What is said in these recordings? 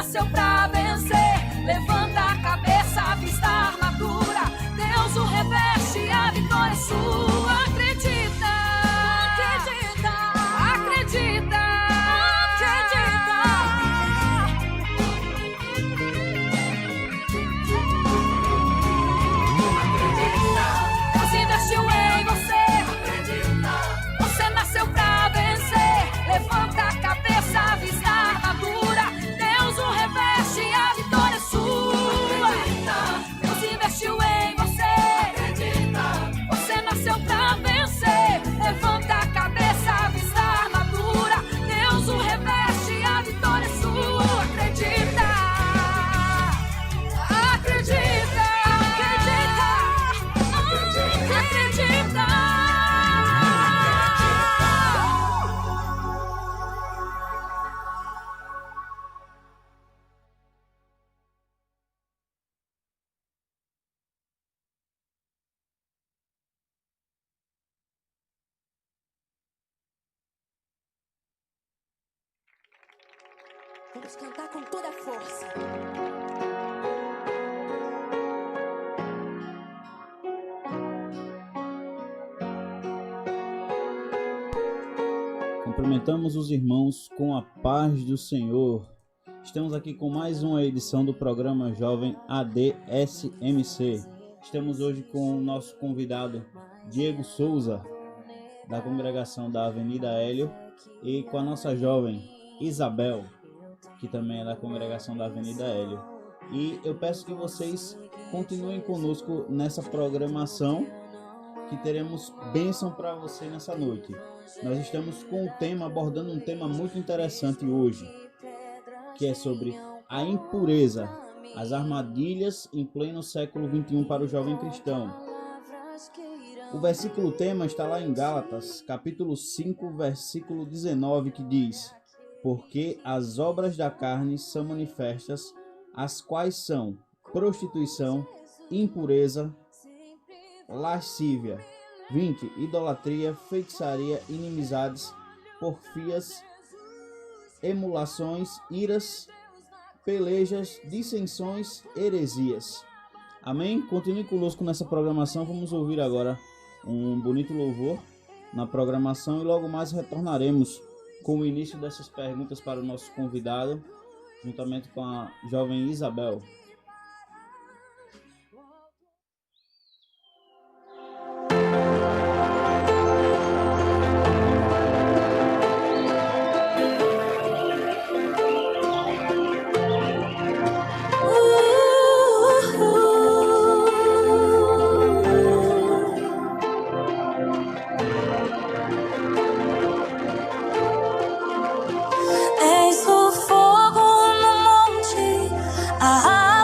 nasceu pra vencer. Levanta a cabeça, avista a armadura. Deus o reveste, a vitória é sua. Acredita, acredita, acredita, acredita. Acredita. Deus investiu em você. Acredita. Você nasceu pra vencer. Levanta a cabeça, avista a armadura. Deus o reveste, a vitória é sua. Acredita. Deus investiu em você. Acredita. Você nasceu pra vencer. Levanta a cabeça, avista a armadura. Deus o reveste, a vitória é sua. Acredita. Acredita. Acredita. Acredita. Vamos cantar com toda a força. Cumprimentamos os irmãos com a paz do Senhor. Estamos aqui com mais uma edição do programa Jovem ADSMC. Estamos hoje com o nosso convidado Diego Souza, da congregação da Avenida Hélio, e com a nossa jovem Isabel, que também é da congregação da Avenida Hélio. E eu peço que vocês continuem conosco nessa programação, que teremos bênção para você nessa noite. Nós estamos com um tema, abordando um tema muito interessante hoje, que é sobre a impureza, as armadilhas em pleno século XXI para o jovem cristão. O versículo tema está lá em Gálatas, capítulo 5, versículo 19, que diz: porque as obras da carne são manifestas, as quais são prostituição, impureza, lascívia, 20, idolatria, feitiçaria, inimizades, porfias, emulações, iras, pelejas, dissensões, heresias. Amém? Continue conosco nessa programação. Vamos ouvir agora um bonito louvor na programação e logo mais retornaremos com o início dessas perguntas para o nosso convidado, juntamente com a jovem Isabel. És o fogo no monte, a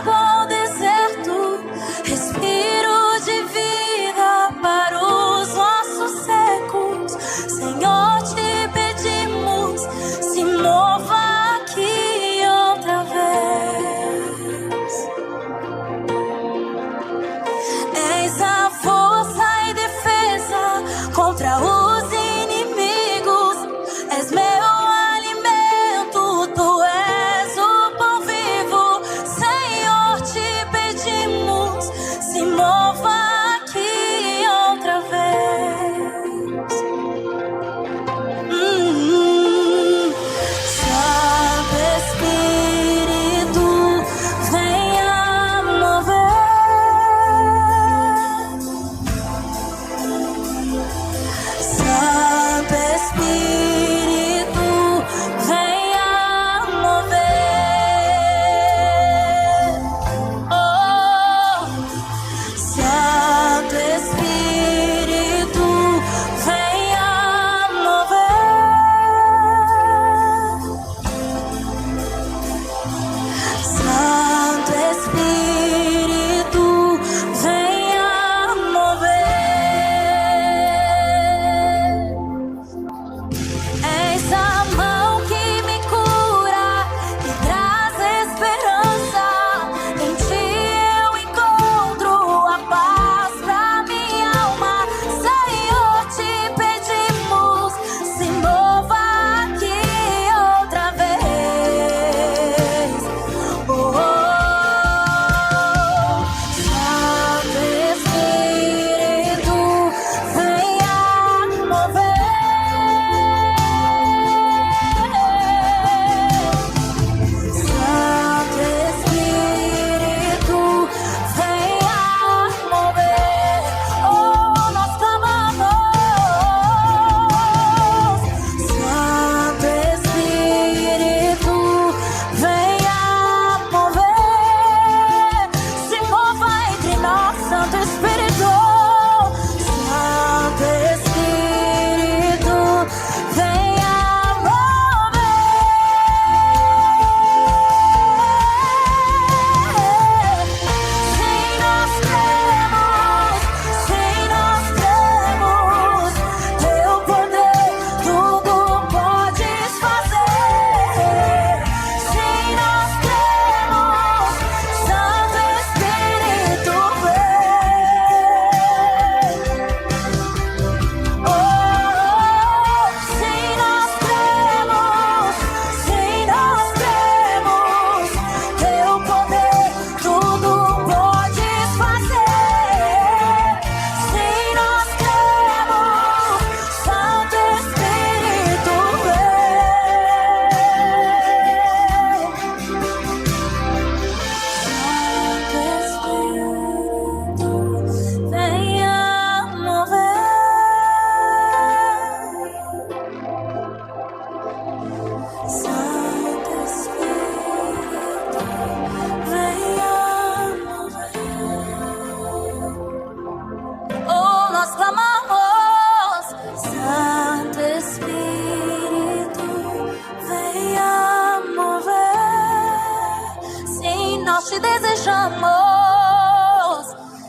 nós te desejamos.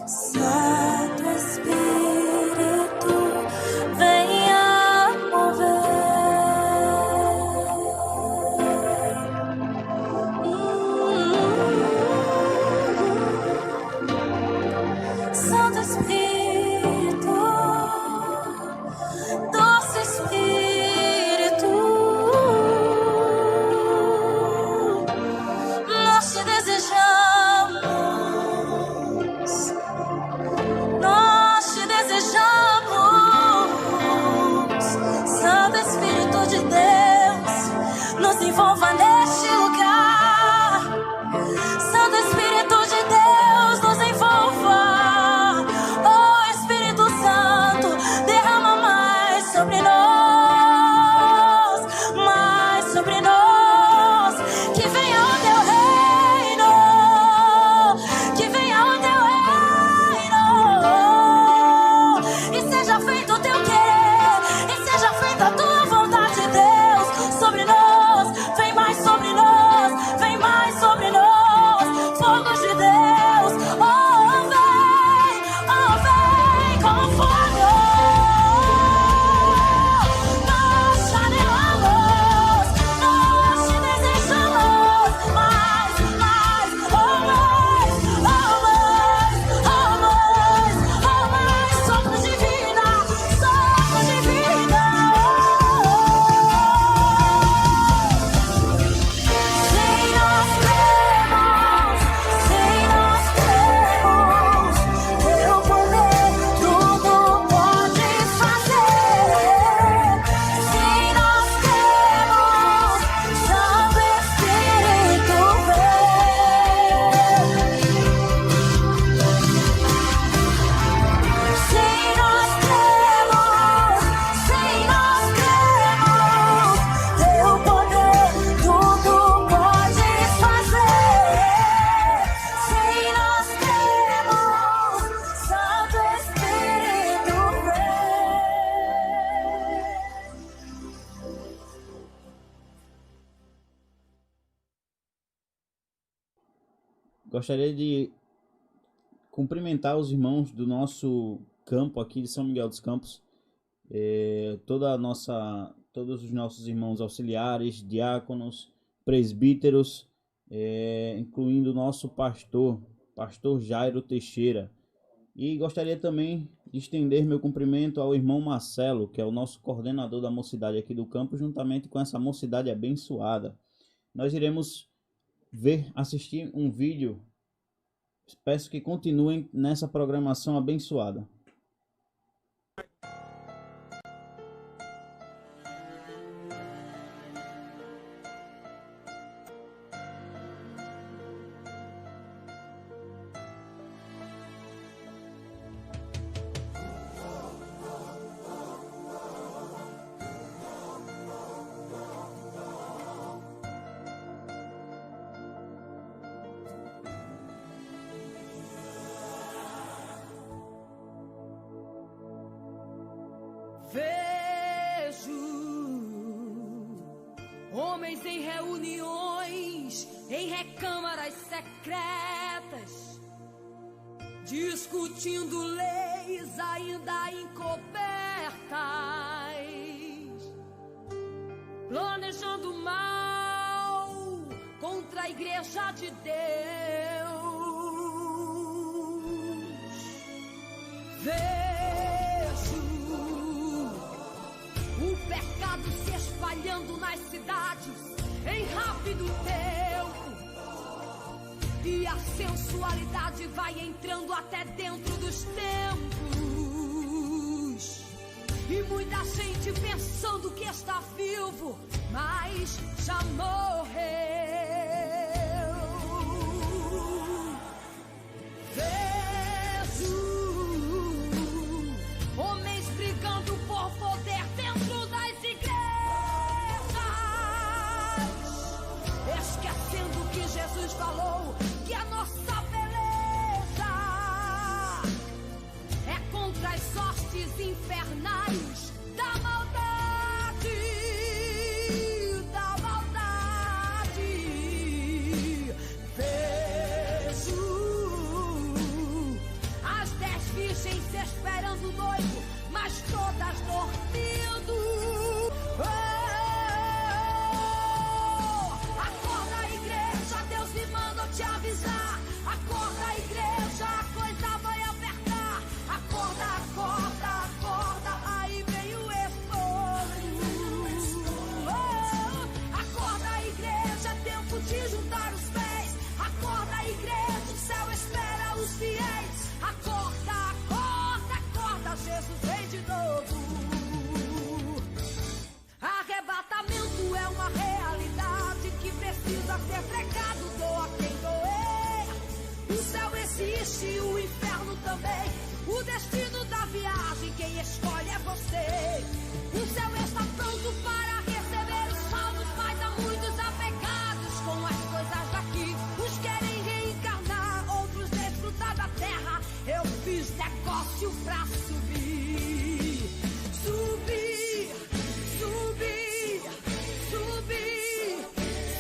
Santo Espírito, venha mover. Santo Espírito, doce Espírito, nós te desejamos, nós te desejamos. Santo Espírito de Deus, nos envolva neste lugar. Santo Espírito de Deus, nos envolva. Oh Espírito Santo, derrama mais sobre nós, mais sobre nós. Que venha o teu reino, que venha o teu reino, e seja feito o teu querer, e seja feita a tua vontade, Deus, sobre nós. Vem mais sobre nós, vem mais sobre nós, fogo de Deus. Oh vem como fogo. Nós te anelamos, nós te desejamos mais, mais, oh mais, oh mais, oh mais, oh mais. Sopro divina, sopro divina. Sem nós cremos, sem nós cremos, teu poder tudo pode fazer. Sem nós cremos, Santo Espírito vem. Sem nós cremos, teu poder tudo pode fazer. Sem nós cremos, Santo Espírito vem. Gostaria de cumprimentar os irmãos do nosso campo aqui de São Miguel dos Campos, todos os nossos irmãos auxiliares, diáconos, presbíteros, incluindo o nosso pastor Jairo Teixeira. E gostaria também de estender meu cumprimento ao irmão Marcelo, que é o nosso coordenador da mocidade aqui do campo, juntamente com essa mocidade abençoada. Nós iremos assistir um vídeo. Peço que continuem nessa programação abençoada. Vejo homens em reuniões, em recâmaras secretas, discutindo leis ainda encobertas, planejando mal contra a igreja de Deus. O pecado se espalhando nas cidades em rápido tempo, e a sensualidade vai entrando até dentro dos templos, e muita gente pensando que está vivo, mas já morreu. Vejo homens brigando por poder dentro das igrejas, esquecendo que Jesus falou que a nossa beleza é contra as hostes infernais da maldade, da maldade. existe o inferno também. O destino da viagem, quem escolhe é você. O céu está pronto para receber os salvos, mas há muitos apegados com as coisas daqui. Uns querem reencarnar, outros desfrutar da terra. Eu fiz negócio pra subir. Subir, subir, subir,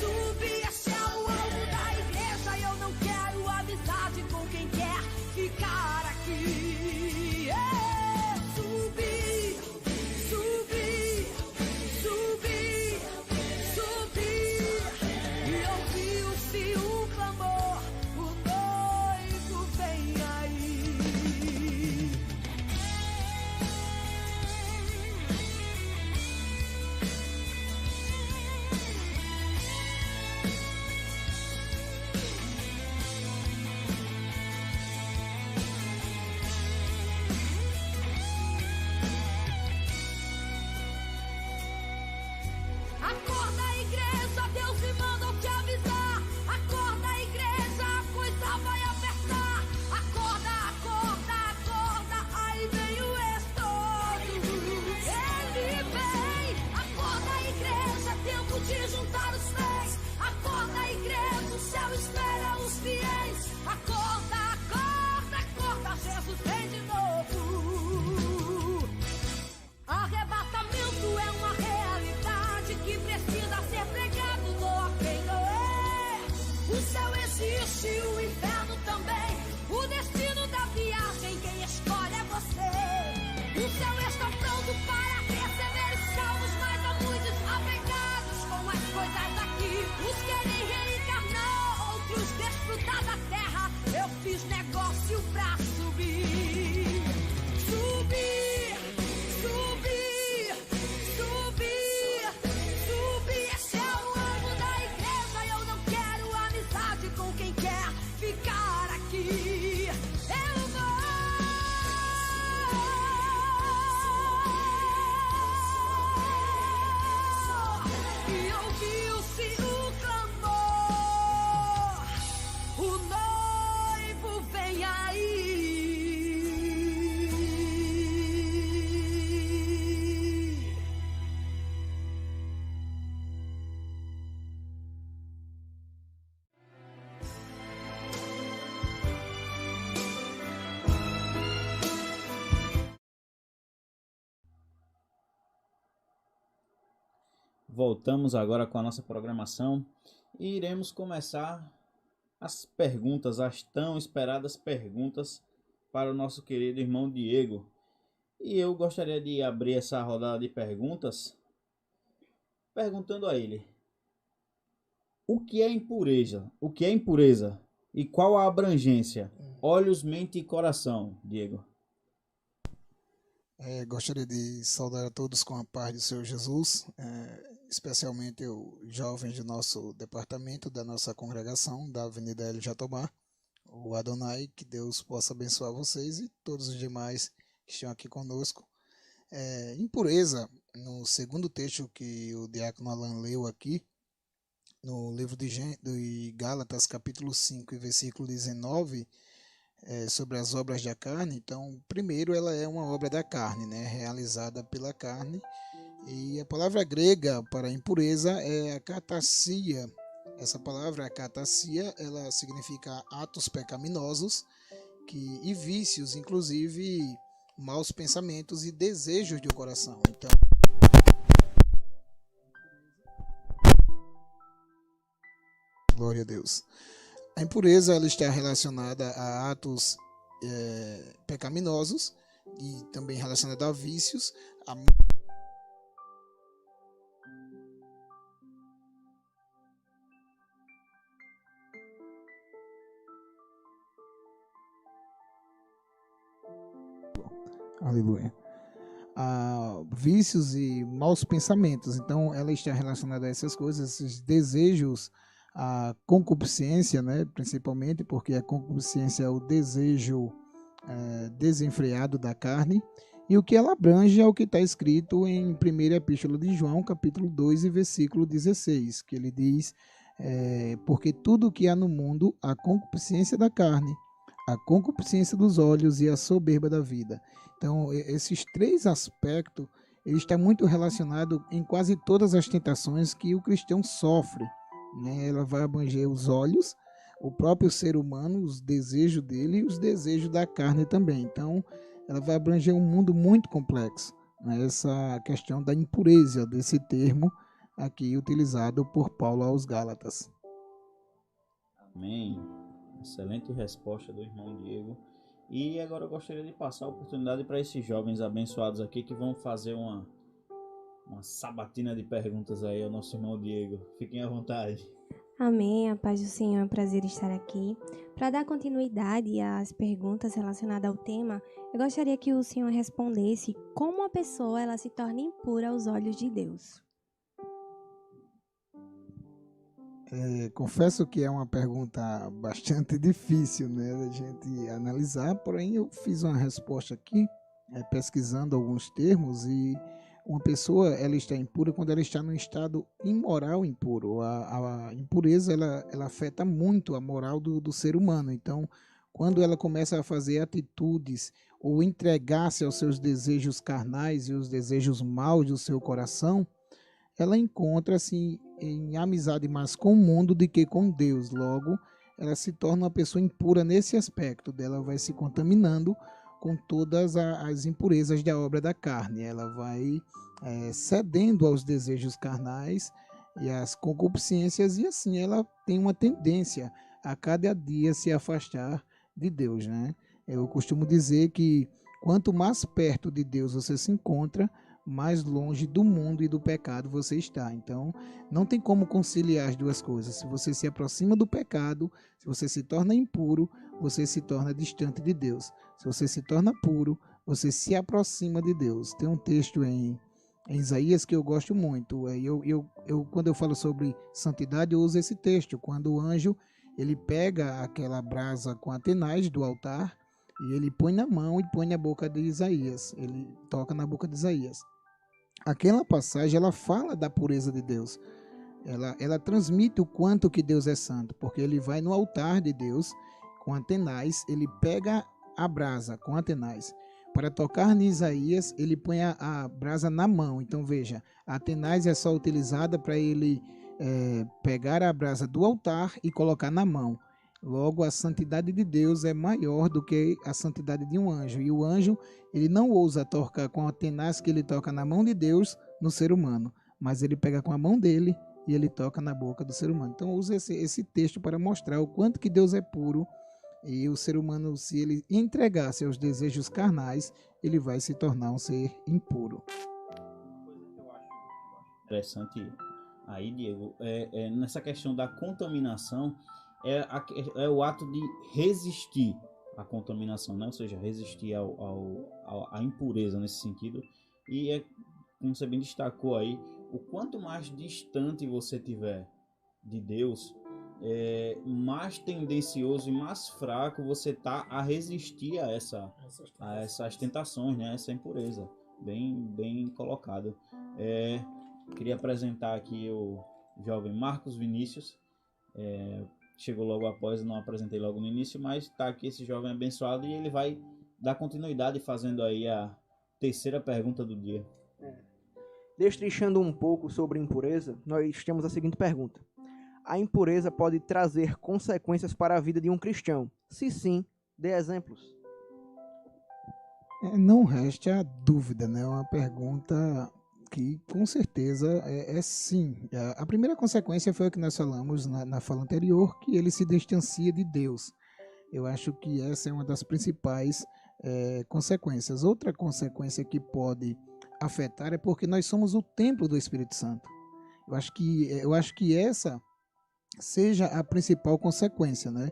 subir. Esse é o alvo da igreja e eu não quero amizade com quem quer ficar aqui. É, subir, subir, subir, subir. E ouviu-se um clamor, o noivo vem aí. Acorda, igreja, Deus me mandou te avisar. Acorda, igreja, a coisa vai apertar. Acorda, acorda, acorda, aí vem o estouro. Ele vem. Acorda, igreja, é tempo de juntar os pés. Acorda, igreja, o céu espera os fiéis. Acorda, acorda, acorda, Jesus vem de novo. Arrebatamento é uma realidade que precisa ser pregado, doa quem doer. O céu existe, o inferno também. O destino da viagem, quem escolhe é você. O céu está pronto para receber os salvos, mas há muitos apegados com as coisas daqui. Uns querem reencarnar, outros desfrutar da terra. Eu fiz negócio pra subir. Subir, subir, subir, subir. Esse é o alvo da igreja e eu não quero amizade com quem quer ficar aqui. Eu vou. E ouviu-se o clamor, o noivo vem aí. Voltamos agora com a nossa programação e iremos começar as perguntas, as tão esperadas perguntas para o nosso querido irmão Diego. E eu gostaria de abrir essa rodada de perguntas perguntando a ele: o que é impureza? O que é impureza? E qual a abrangência? Olhos, mente e coração, Diego. Gostaria de saudar a todos com a paz do Senhor Jesus, especialmente os jovens do nosso departamento, da nossa congregação, da Avenida El Jatobá, o Adonai, que Deus possa abençoar vocês e todos os demais que estão aqui conosco. Impureza, no segundo texto que o diácono Alan leu aqui, no livro de Gálatas, capítulo 5, e versículo 19, sobre as obras da carne. Então, primeiro, ela é uma obra da carne, né, realizada pela carne, e a palavra grega para impureza é a katassia. Essa palavra, a katassia, ela significa atos pecaminosos e vícios, inclusive maus pensamentos e desejos do coração. Então, glória a Deus. A impureza, ela está relacionada a atos pecaminosos e também relacionada a vícios. Aleluia. A vícios e maus pensamentos. Então, ela está relacionada a essas coisas, esses desejos, a concupiscência, né, principalmente, porque a concupiscência é o desejo desenfreado da carne, e o que ela abrange é o que está escrito em 1ª Epístola de João, capítulo 2 e versículo 16, que ele diz, porque tudo o que há no mundo, a concupiscência da carne, a concupiscência dos olhos e a soberba da vida. Então, esses três aspectos, ele está muito relacionado em quase todas as tentações que o cristão sofre, né? Ela vai abranger os olhos, o próprio ser humano, os desejos dele e os desejos da carne também. Então, ela vai abranger um mundo muito complexo, né? Essa questão da impureza desse termo aqui utilizado por Paulo aos Gálatas. Amém. Excelente resposta do irmão Diego. E agora eu gostaria de passar a oportunidade para esses jovens abençoados aqui que vão fazer uma sabatina de perguntas aí ao nosso irmão Diego. Fiquem à vontade. Amém, a paz do Senhor, é um prazer estar aqui. Para dar continuidade às perguntas relacionadas ao tema, eu gostaria que o Senhor respondesse como a pessoa ela se torna impura aos olhos de Deus. Confesso que é uma pergunta bastante difícil, né, da gente analisar, porém eu fiz uma resposta aqui, pesquisando alguns termos, e uma pessoa ela está impura quando ela está num estado imoral impuro. A impureza ela afeta muito a moral do ser humano. Então, quando ela começa a fazer atitudes ou entregar-se aos seus desejos carnais e os desejos maus do seu coração, ela encontra-se em amizade mais com o mundo do que com Deus. Logo, ela se torna uma pessoa impura nesse aspecto. Dela vai se contaminando com todas as impurezas da obra da carne. Ela vai cedendo aos desejos carnais e às concupiscências, e assim ela tem uma tendência a cada dia se afastar de Deus, né? Eu costumo dizer que quanto mais perto de Deus você se encontra, mais longe do mundo e do pecado você está. Então, não tem como conciliar as duas coisas. Se você se aproxima do pecado, se você se torna impuro, você se torna distante de Deus. Se você se torna puro, você se aproxima de Deus. Tem um texto em Isaías que eu gosto muito. Quando eu falo sobre santidade, eu uso esse texto. Quando o anjo ele pega aquela brasa com a tenaz do altar e ele põe na mão e põe na boca de Isaías. Ele toca na boca de Isaías. Aquela passagem, ela fala da pureza de Deus. Ela transmite o quanto que Deus é santo, porque ele vai no altar de Deus com a tenaz, ele pega a brasa com a tenaz. Para tocar em Isaías, ele põe a brasa na mão. Então veja, a tenaz é só utilizada para ele pegar a brasa do altar e colocar na mão. Logo, a santidade de Deus é maior do que a santidade de um anjo. E o anjo, ele não ousa tocar com a tenaz que ele toca na mão de Deus no ser humano, mas ele pega com a mão dele e ele toca na boca do ser humano. Então, usa esse texto para mostrar o quanto que Deus é puro, e o ser humano, se ele entregar-se aos desejos carnais, ele vai se tornar um ser impuro. Interessante aí, Diego, nessa questão da contaminação, é o ato de resistir à contaminação, né? Ou seja, resistir à impureza nesse sentido. E como você bem destacou aí, o quanto mais distante você tiver de Deus, mais tendencioso e mais fraco você tá a resistir a essas tentações, né? Essa impureza. Bem colocado. Queria apresentar aqui o jovem Marcos Vinícius. Chegou logo após, não apresentei logo no início, mas está aqui esse jovem abençoado e ele vai dar continuidade fazendo aí a terceira pergunta do dia. Destrinchando um pouco sobre impureza, nós temos a seguinte pergunta: a impureza pode trazer consequências para a vida de um cristão? Se sim, dê exemplos. Não reste a dúvida, né? É uma pergunta que com certeza é sim. A primeira consequência foi o que nós falamos na fala anterior, que ele se distancia de Deus. Eu acho que essa é uma das principais consequências. Outra consequência que pode afetar é porque nós somos o templo do Espírito Santo. Eu acho que essa seja a principal consequência, né?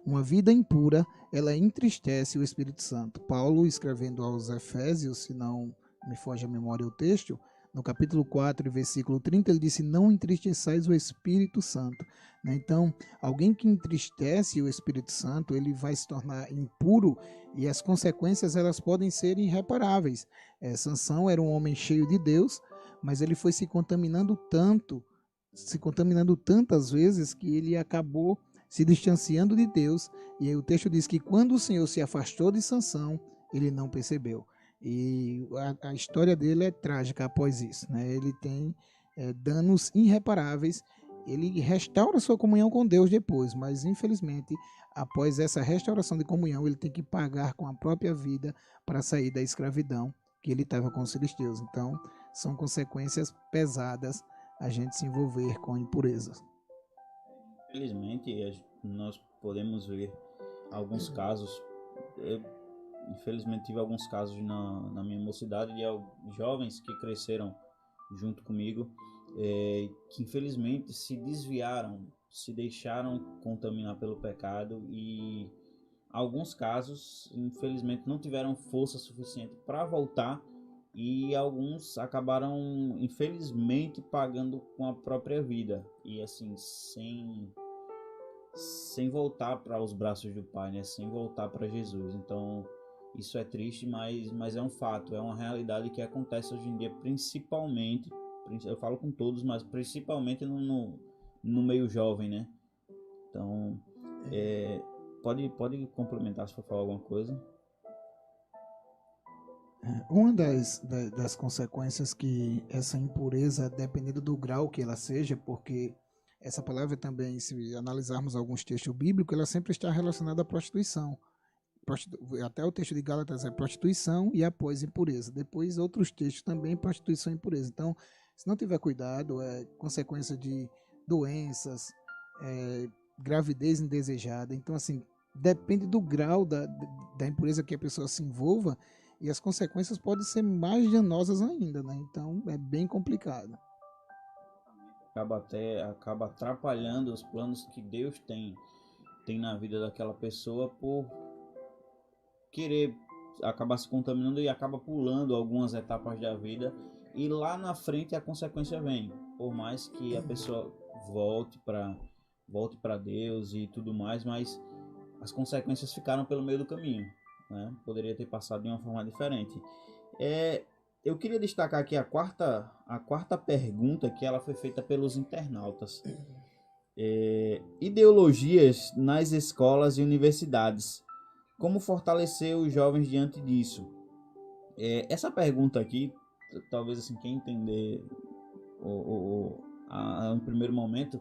Uma vida impura, ela entristece o Espírito Santo. Paulo, escrevendo aos Efésios, se não me foge a memória o texto, no capítulo 4, versículo 30, ele disse: não entristeçais o Espírito Santo. Então, alguém que entristece o Espírito Santo, ele vai se tornar impuro, e as consequências elas podem ser irreparáveis. Sansão era um homem cheio de Deus, mas ele foi se contaminando tantas vezes que ele acabou se distanciando de Deus. E aí o texto diz que quando o Senhor se afastou de Sansão, ele não percebeu. E a história dele é trágica após isso, né? Ele tem danos irreparáveis. Ele restaura sua comunhão com Deus depois, mas infelizmente, após essa restauração de comunhão, ele tem que pagar com a própria vida para sair da escravidão que ele estava com os filisteus. Então, são consequências pesadas a gente se envolver com impurezas. Infelizmente, nós podemos ver alguns casos. Eu, infelizmente, tive alguns casos na minha mocidade de jovens que cresceram junto comigo, que infelizmente se desviaram, se deixaram contaminar pelo pecado e alguns casos, infelizmente, não tiveram força suficiente para voltar e alguns acabaram, infelizmente, pagando com a própria vida e assim, sem voltar para os braços do Pai, né? Sem voltar para Jesus. Então, isso é triste, mas é um fato, é uma realidade que acontece hoje em dia, principalmente, eu falo com todos, mas principalmente no meio jovem, né? Então, pode complementar se for falar alguma coisa. Uma das consequências que essa impureza, dependendo do grau que ela seja, porque essa palavra também, se analisarmos alguns textos bíblicos, ela sempre está relacionada à prostituição. Até o texto de Gálatas é prostituição e após impureza. Depois outros textos também prostituição e impureza. Então, se não tiver cuidado, é consequência de doenças, gravidez indesejada. Então, assim, depende do grau da impureza que a pessoa se envolva e as consequências podem ser mais danosas ainda, né? Então, é bem complicado. Acaba atrapalhando os planos que Deus tem na vida daquela pessoa por querer acabar se contaminando e acaba pulando algumas etapas da vida e lá na frente a consequência vem, por mais que a pessoa volte para Deus e tudo mais, mas as consequências ficaram pelo meio do caminho, né? Poderia ter passado de uma forma diferente. Eu queria destacar aqui a quarta pergunta, que ela foi feita pelos internautas. Ideologias nas escolas e universidades. Como fortalecer os jovens diante disso? Essa pergunta aqui, talvez assim, quem entender no primeiro momento,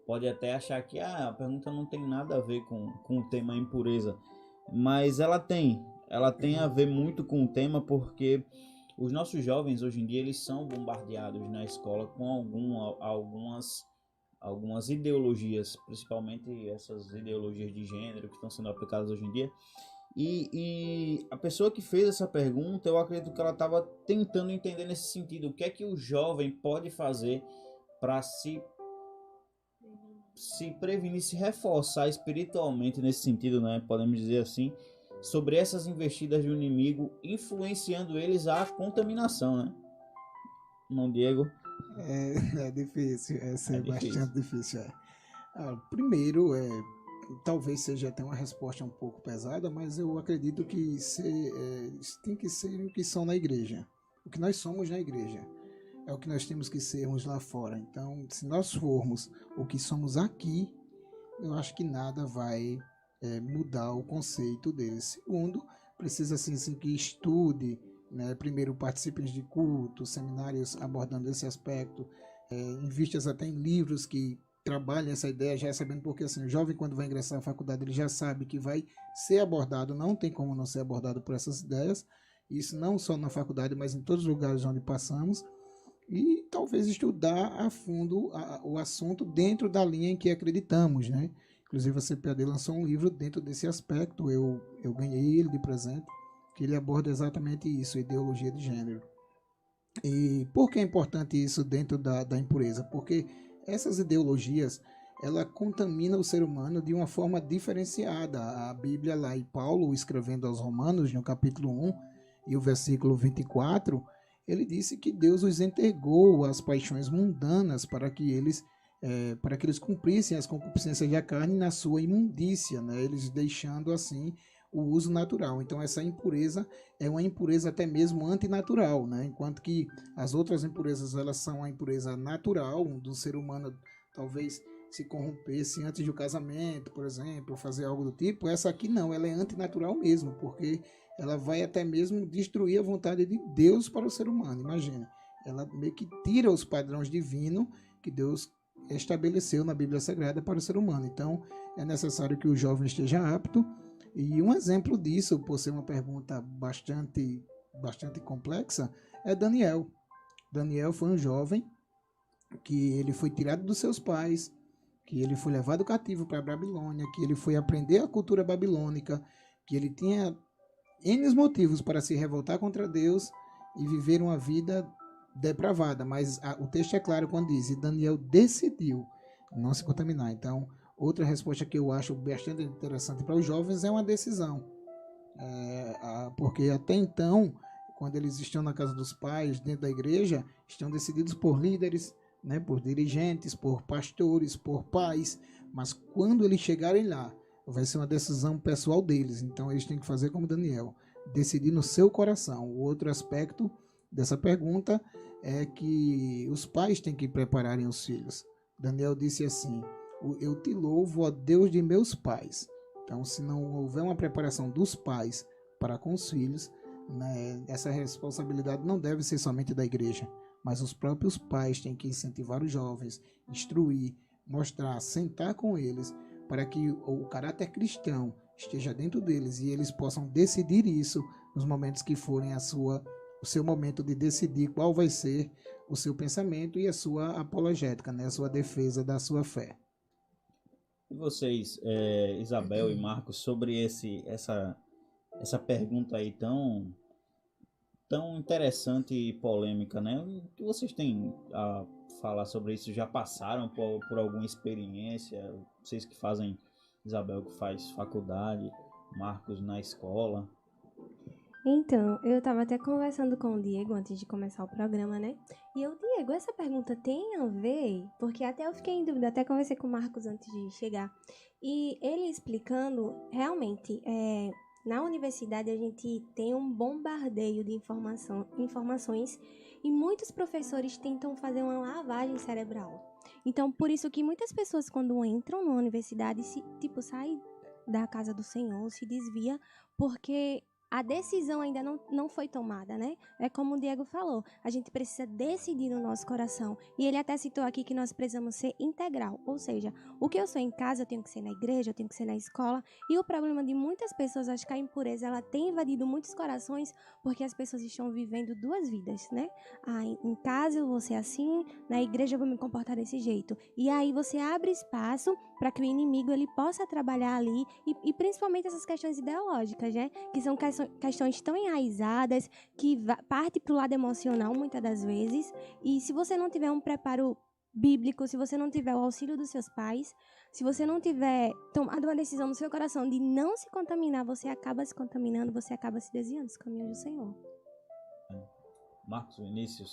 pode até achar que a pergunta não tem nada a ver com o tema impureza. Mas ela tem a ver muito com o tema, porque os nossos jovens hoje em dia eles são bombardeados na escola com algumas ideologias, principalmente essas ideologias de gênero que estão sendo aplicadas hoje em dia. E a pessoa que fez essa pergunta, eu acredito que ela estava tentando entender nesse sentido, o que é que o jovem pode fazer para se prevenir, se reforçar espiritualmente nesse sentido, né? Podemos dizer assim, sobre essas investidas do inimigo, influenciando eles à contaminação, né? Não, Diego? É difícil, bastante difícil. Primeiro, talvez seja até uma resposta um pouco pesada, mas eu acredito que tem que ser o que são na igreja. O que nós somos na igreja é o que nós temos que sermos lá fora. Então, se nós formos o que somos aqui, eu acho que nada vai mudar o conceito deles. Segundo, precisa assim que estude, né? Primeiro, participe de cultos, seminários abordando esse aspecto, invistas até em livros que trabalhem essa ideia, já sabendo, porque assim, o jovem quando vai ingressar na faculdade, ele já sabe que vai ser abordado, não tem como não ser abordado por essas ideias, isso não só na faculdade, mas em todos os lugares onde passamos, e talvez estudar a fundo o assunto dentro da linha em que acreditamos, né? Inclusive a CPAD lançou um livro dentro desse aspecto, eu ganhei ele de presente, que ele aborda exatamente isso, ideologia de gênero. E por que é importante isso dentro da impureza? Porque essas ideologias, ela contamina o ser humano de uma forma diferenciada. A Bíblia lá, e Paulo escrevendo aos Romanos, no capítulo 1 e o versículo 24, ele disse que Deus os entregou às paixões mundanas para que eles cumprissem as concupiscências da carne na sua imundícia, né? Eles deixando assim o uso natural. Então essa impureza é uma impureza até mesmo antinatural, né? Enquanto que as outras impurezas elas são a impureza natural do ser humano, talvez se corrompesse antes do casamento, por exemplo, fazer algo do tipo. Essa aqui não, ela é antinatural mesmo, porque ela vai até mesmo destruir a vontade de Deus para o ser humano. Imagine, ela meio que tira os padrões divinos que Deus estabeleceu na Bíblia Sagrada para o ser humano. Então, é necessário que o jovem esteja apto. E um exemplo disso, por ser uma pergunta bastante complexa, é Daniel. Daniel foi um jovem que ele foi tirado dos seus pais, que ele foi levado cativo para a Babilônia, que ele foi aprender a cultura babilônica, que ele tinha N motivos para se revoltar contra Deus e viver uma vida depravada. Mas o texto é claro quando diz, e Daniel decidiu não se contaminar. Então, outra resposta que eu acho bastante interessante para os jovens é uma decisão. Porque até então, quando eles estão na casa dos pais, dentro da igreja, estão decididos por líderes, né, por dirigentes, por pastores, por pais, mas quando eles chegarem lá, vai ser uma decisão pessoal deles. Então eles têm que fazer como Daniel, decidir no seu coração. O outro aspecto dessa pergunta é que os pais têm que prepararem os filhos. Daniel disse assim, eu te louvo, ó Deus de meus pais. Então, se não houver uma preparação dos pais para com os filhos, né, essa responsabilidade não deve ser somente da igreja, mas os próprios pais têm que incentivar os jovens, instruir, mostrar, sentar com eles, para que o caráter cristão esteja dentro deles e eles possam decidir isso nos momentos que forem o seu momento de decidir qual vai ser o seu pensamento e a sua apologética, né, a sua defesa da sua fé. E vocês, Isabel e Marcos, sobre essa pergunta aí tão interessante e polêmica, né? O que vocês têm a falar sobre isso? Já passaram por alguma experiência? Vocês que fazem, Isabel que faz faculdade, Marcos na escola. Então, eu estava até conversando com o Diego antes de começar o programa, né? E eu, Diego, essa pergunta tem a ver? Porque até eu fiquei em dúvida, até conversei com o Marcos antes de chegar. E ele explicando, realmente, na universidade a gente tem um bombardeio de informações e muitos professores tentam fazer uma lavagem cerebral. Então, por isso que muitas pessoas quando entram na universidade, saem da casa do Senhor, se desvia, porque a decisão ainda não foi tomada, né? É como o Diego falou, a gente precisa decidir no nosso coração. E ele até citou aqui que nós precisamos ser integral, ou seja, o que eu sou em casa, eu tenho que ser na igreja, eu tenho que ser na escola. E o problema de muitas pessoas, acho que a impureza, ela tem invadido muitos corações, porque as pessoas estão vivendo duas vidas, né? Em casa eu vou ser assim, na igreja eu vou me comportar desse jeito. E aí você abre espaço para que o inimigo ele possa trabalhar ali, e principalmente essas questões ideológicas, né? Que são questões tão enraizadas, que parte para o lado emocional muitas das vezes, e se você não tiver um preparo bíblico, se você não tiver o auxílio dos seus pais, se você não tiver tomado uma decisão no seu coração de não se contaminar, você acaba se contaminando, você acaba se desviando dos caminhos do Senhor. Marcos, Vinícius.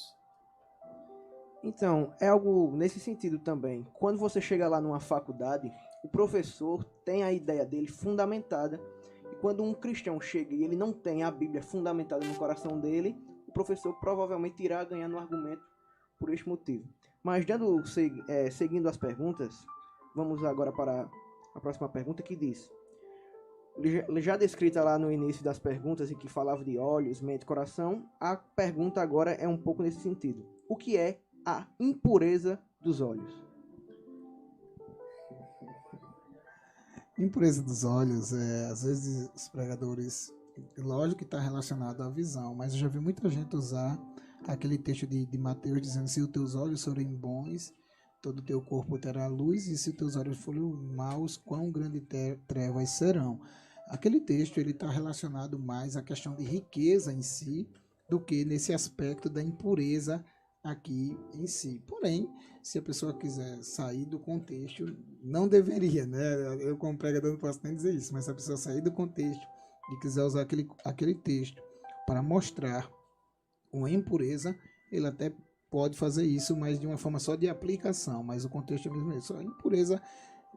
Então, é algo nesse sentido também. Quando você chega lá numa faculdade, o professor tem a ideia dele fundamentada. E quando um cristão chega e ele não tem a Bíblia fundamentada no coração dele, o professor provavelmente irá ganhar no argumento por este motivo. Mas seguindo as perguntas, vamos agora para a próxima pergunta que diz: já descrita lá no início das perguntas em que falava de olhos, mente e coração, a pergunta agora é um pouco nesse sentido. O que é a impureza dos olhos? Impureza dos olhos, às vezes os pregadores, lógico que está relacionado à visão, mas eu já vi muita gente usar aquele texto de Mateus dizendo: se os teus olhos forem bons, todo o teu corpo terá luz, e se os teus olhos forem maus, quão grandes trevas serão. Aquele texto ele está relacionado mais à questão de riqueza em si, do que nesse aspecto da impureza aqui em si. Porém, se a pessoa quiser sair do contexto, não deveria, né? Eu como pregador não posso nem dizer isso, mas se a pessoa sair do contexto e quiser usar aquele texto para mostrar uma impureza, ele até pode fazer isso, mas de uma forma só de aplicação, mas o contexto é mesmo isso. A impureza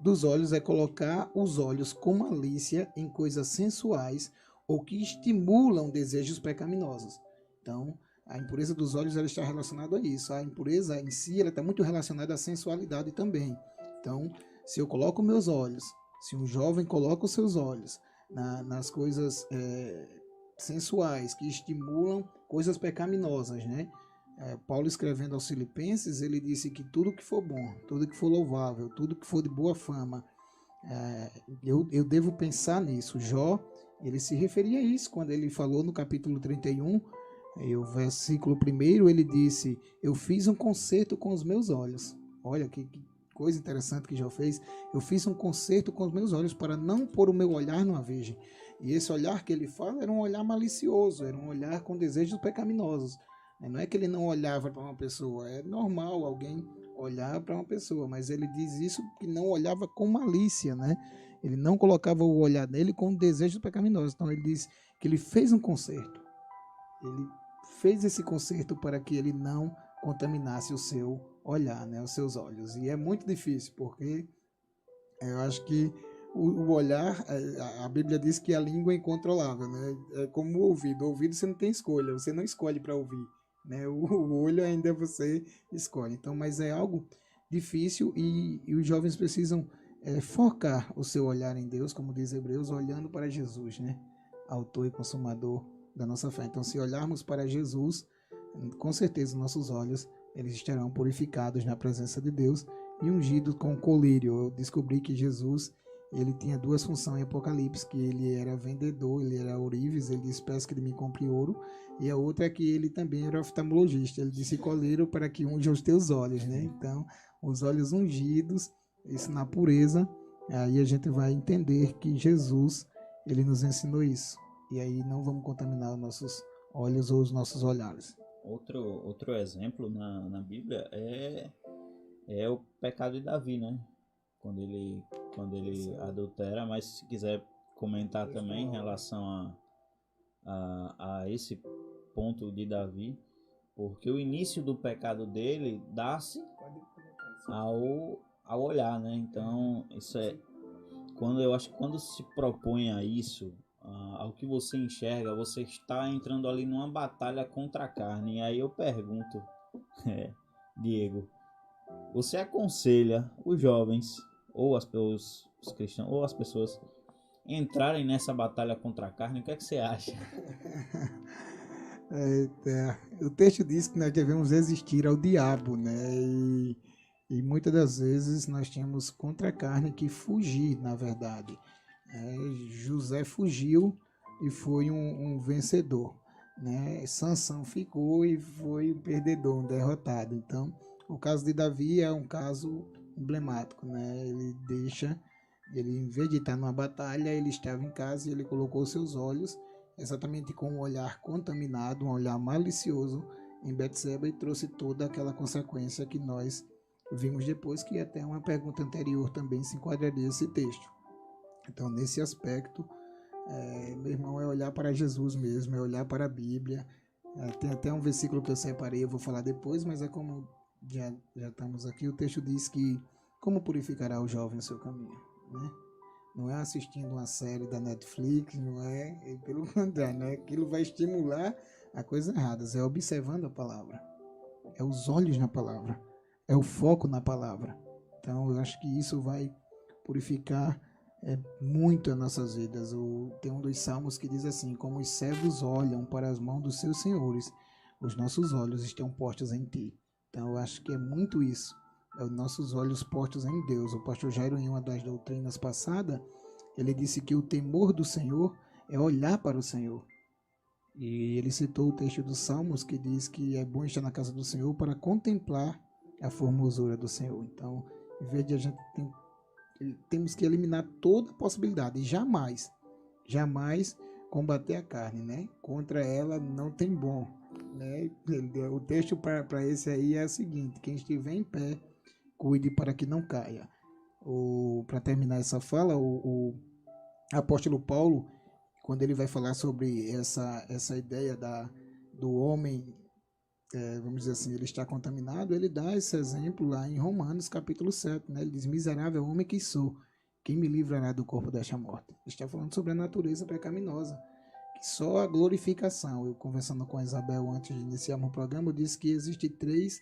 dos olhos é colocar os olhos com malícia em coisas sensuais ou que estimulam desejos pecaminosos. Então, a impureza dos olhos ela está relacionada a isso. A impureza em si ela está muito relacionada à sensualidade também. Então, se eu coloco meus olhos, se um jovem coloca os seus olhos nas coisas sensuais, que estimulam coisas pecaminosas, né? Paulo, escrevendo aos Filipenses, ele disse que tudo que for bom, tudo que for louvável, tudo que for de boa fama, eu devo pensar nisso. Jó, ele se referia a isso quando ele falou no capítulo 31, o versículo 1, ele disse: eu fiz um concerto com os meus olhos. Olha que coisa interessante que Jó fez. Eu fiz um concerto com os meus olhos para não pôr o meu olhar numa virgem. E esse olhar que ele fala era um olhar malicioso, era um olhar com desejos pecaminosos. Não é que ele não olhava para uma pessoa, é normal alguém olhar para uma pessoa, mas ele diz isso que não olhava com malícia, né? Ele não colocava o olhar dele com desejos pecaminosos. Então ele diz que ele fez um concerto. Ele fez esse concerto para que ele não contaminasse o seu olhar, né, os seus olhos. E é muito difícil, porque eu acho que o olhar, a Bíblia diz que a língua é incontrolável, né? É como o ouvido. O ouvido você não tem escolha, você não escolhe para ouvir, né? O olho ainda você escolhe. Então, mas é algo difícil e os jovens precisam focar o seu olhar em Deus, como diz Hebreus, olhando para Jesus, né? Autor e consumador da nossa fé. Então, se olharmos para Jesus, com certeza nossos olhos eles estarão purificados na presença de Deus e ungidos com colírio. Eu descobri que Jesus ele tinha duas funções em Apocalipse, que ele era vendedor, ele era ourives, ele disse: pesca de mim, compre ouro, e a outra é que ele também era oftalmologista, ele disse: colírio para que unja os teus olhos, né? Então, os olhos ungidos, isso na pureza, aí a gente vai entender que Jesus, ele nos ensinou isso, e aí não vamos contaminar os nossos olhos ou os nossos olhares. Outro exemplo na Bíblia é o pecado de Davi, né? Quando ele adultera, mas se quiser comentar também em relação a esse ponto de Davi, porque o início do pecado dele dá-se ao olhar, né? Então, isso eu acho que quando se propõe a isso, ao que você enxerga, você está entrando ali numa batalha contra a carne. E aí eu pergunto, Diego, você aconselha os jovens ou os cristãos ou as pessoas entrarem nessa batalha contra a carne? O que é que você acha? O texto diz que nós devemos resistir ao diabo, né? E muitas das vezes nós temos contra a carne que fugir, na verdade. José fugiu e foi um vencedor, né? Sansão ficou e foi um perdedor, um derrotado. Então, o caso de Davi é um caso emblemático, né? Ele em vez de estar numa batalha, ele estava em casa e ele colocou seus olhos exatamente com um olhar contaminado, um olhar malicioso em Betseba, e trouxe toda aquela consequência que nós vimos depois, que até uma pergunta anterior também se enquadraria esse texto. Então, nesse aspecto, meu irmão, é olhar para Jesus mesmo, é olhar para a Bíblia. Tem até um versículo que eu separei, eu vou falar depois, mas é como já estamos aqui, o texto diz que como purificará o jovem o seu caminho, né? Não é assistindo uma série da Netflix, não é pelo contrário, né? Aquilo vai estimular a coisa errada, é observando a palavra, é os olhos na palavra, é o foco na palavra. Então, eu acho que isso vai purificar muito as nossas vidas. Tem um dos salmos que diz assim: como os servos olham para as mãos dos seus senhores, os nossos olhos estão postos em ti. Então eu acho que é muito isso, os nossos olhos postos em Deus. O pastor Jairo, em uma das doutrinas passadas, ele disse que o temor do Senhor é olhar para o Senhor, e ele citou o texto dos Salmos que diz que é bom estar na casa do Senhor para contemplar a formosura do Senhor. Então, em vez de a gente temos que eliminar toda a possibilidade e jamais combater a carne, né? Contra ela não tem bom, né? O texto para esse aí é o seguinte: quem estiver em pé, cuide para que não caia. Para terminar essa fala, o apóstolo Paulo, quando ele vai falar sobre essa ideia do homem, vamos dizer assim, ele está contaminado, ele dá esse exemplo lá em Romanos capítulo 7, né? Ele diz: miserável homem que sou, quem me livrará do corpo desta morte? Ele está falando sobre a natureza pecaminosa, que só a glorificação. Eu conversando com a Isabel antes de iniciarmos o programa, eu disse que existe três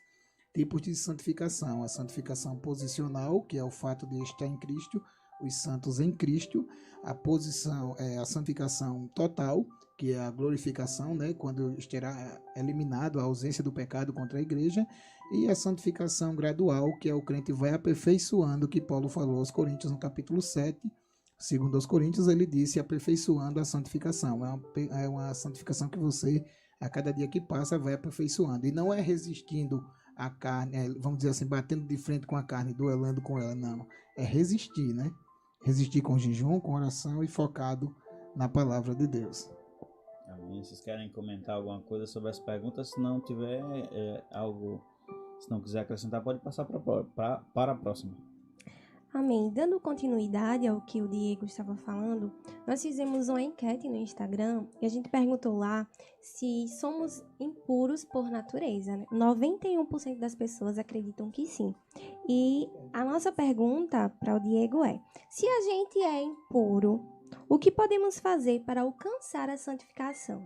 tipos de santificação. A santificação posicional, que é o fato de estar em Cristo, os santos em Cristo. A posição é a santificação total, que é a glorificação, né, quando estará eliminado a ausência do pecado contra a igreja, e a santificação gradual, que é o crente vai aperfeiçoando, que Paulo falou aos Coríntios no capítulo 7, segundo aos Coríntios, ele disse aperfeiçoando a santificação. É uma santificação que você, a cada dia que passa, vai aperfeiçoando, e não é resistindo à carne, vamos dizer assim, batendo de frente com a carne, duelando com ela, não, é resistir, né? Resistir com jejum, com oração e focado na palavra de Deus. Amém. Vocês querem comentar alguma coisa sobre as perguntas? Se não tiver algo, se não quiser acrescentar, pode passar para a próxima. Amém. Dando continuidade ao que o Diego estava falando, nós fizemos uma enquete no Instagram e a gente perguntou lá se somos impuros por natureza, né? 91% das pessoas acreditam que sim. E a nossa pergunta para o Diego é: se a gente é impuro, o que podemos fazer para alcançar a santificação?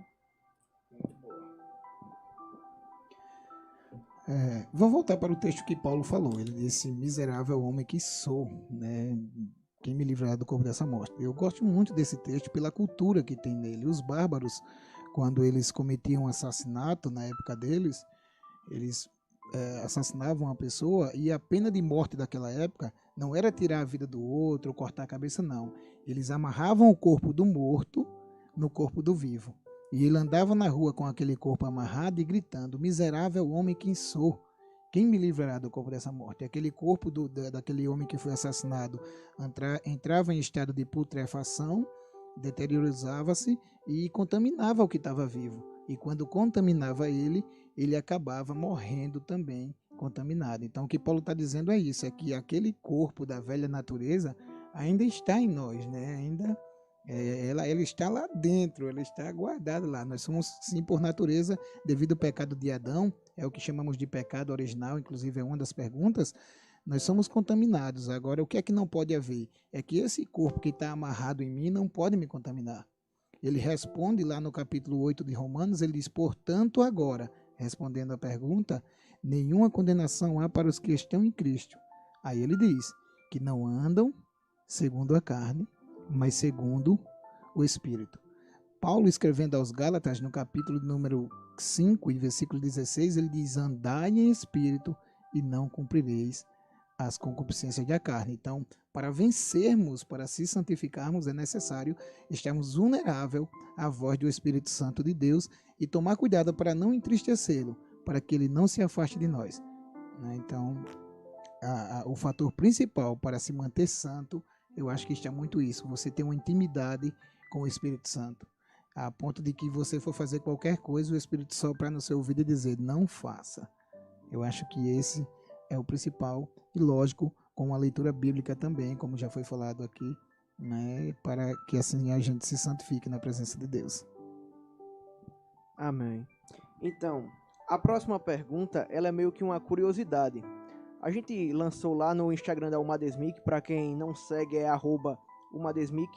Vou voltar para o texto que Paulo falou. Ele disse: miserável homem que sou, né? Quem me livrará do corpo dessa morte? Eu gosto muito desse texto pela cultura que tem nele. Os bárbaros, quando eles cometiam assassinato na época deles, eles assassinavam uma pessoa, e a pena de morte daquela época não era tirar a vida do outro ou cortar a cabeça, não. Eles amarravam o corpo do morto no corpo do vivo. E ele andava na rua com aquele corpo amarrado e gritando: miserável homem quem sou, quem me livrará do corpo dessa morte? Aquele corpo daquele homem que foi assassinado entrava em estado de putrefação, deteriorizava-se e contaminava o que estava vivo. E quando contaminava ele acabava morrendo também contaminado. Então o que Paulo está dizendo é isso, é que aquele corpo da velha natureza ainda está em nós, né? Ela está lá dentro, ela está guardada lá. Nós somos, sim, por natureza, devido ao pecado de Adão, é o que chamamos de pecado original, inclusive é uma das perguntas, nós somos contaminados. Agora, o que é que não pode haver? É que esse corpo que está amarrado em mim não pode me contaminar. Ele responde lá no capítulo 8 de Romanos, ele diz: portanto agora, respondendo à pergunta, nenhuma condenação há para os que estão em Cristo. Aí ele diz que não andam segundo a carne, mas segundo o Espírito. Paulo, escrevendo aos Gálatas, no capítulo número 5 e versículo 16, ele diz: andai em Espírito e não cumprireis as concupiscências da carne. Então, para vencermos, para se santificarmos, é necessário estarmos vulneráveis à voz do Espírito Santo de Deus e tomar cuidado para não entristecê-lo, para que ele não se afaste de nós. Então, o fator principal para se manter santo, eu acho que está muito isso, você ter uma intimidade com o Espírito Santo, a ponto de que você for fazer qualquer coisa, o Espírito soprar no seu ouvido e dizer: não faça. Eu acho que esse é o principal, e lógico, com a leitura bíblica também, como já foi falado aqui, né, para que assim a gente se santifique na presença de Deus. Amém. Então, a próxima pergunta, ela é meio que uma curiosidade. A gente lançou lá no Instagram da Umadesmic, para quem não segue é @umadesmic.